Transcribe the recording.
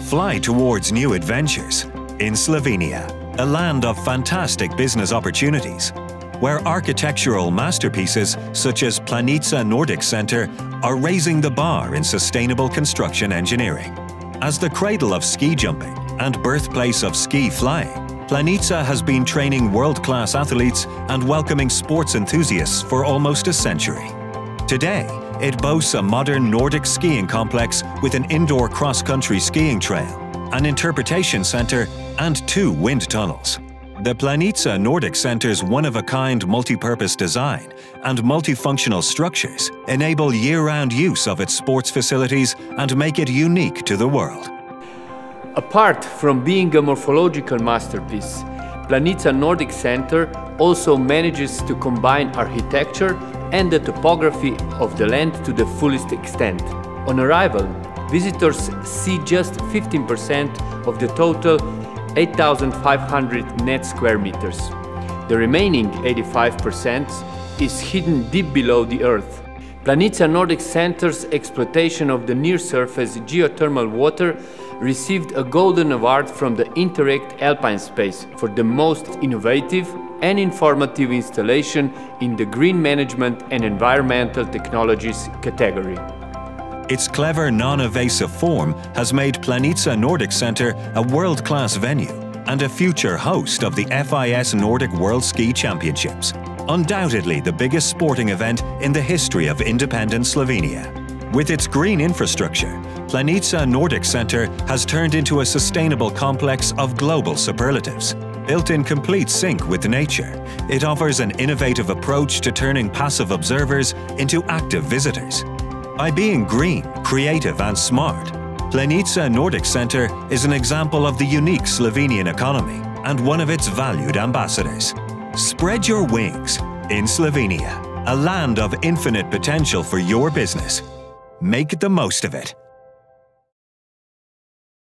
Fly towards new adventures in Slovenia, a land of fantastic business opportunities, where architectural masterpieces such as Planica Nordic Center are raising the bar in sustainable construction engineering. As the cradle of ski jumping and birthplace of ski flying, Planica has been training world-class athletes and welcoming sports enthusiasts for almost a century. Today, it boasts a modern Nordic skiing complex with an indoor cross-country skiing trail, an interpretation center, and 2 wind tunnels. The Planica Nordic Center's one-of-a-kind multi-purpose design and multifunctional structures enable year-round use of its sports facilities and make it unique to the world. Apart from being a morphological masterpiece, Planica Nordic Center also manages to combine architecture and the topography of the land to the fullest extent. On arrival, visitors see just 15% of the total 8,500 net square meters. The remaining 85% is hidden deep below the earth. Planica Nordic Center's exploitation of the near-surface geothermal water received a Golden Award from the Interact Alpine Space for the most innovative and informative installation in the Green Management and Environmental Technologies category. Its clever, non-evasive form has made Planica Nordic Center a world-class venue and a future host of the FIS Nordic World Ski Championships, undoubtedly the biggest sporting event in the history of independent Slovenia. With its green infrastructure, Planica Nordic Center has turned into a sustainable complex of global superlatives. Built in complete sync with nature, it offers an innovative approach to turning passive observers into active visitors. By being green, creative and smart, Planica Nordic Center is an example of the unique Slovenian economy and one of its valued ambassadors. Spread your wings in Slovenia, a land of infinite potential for your business. Make the most of it.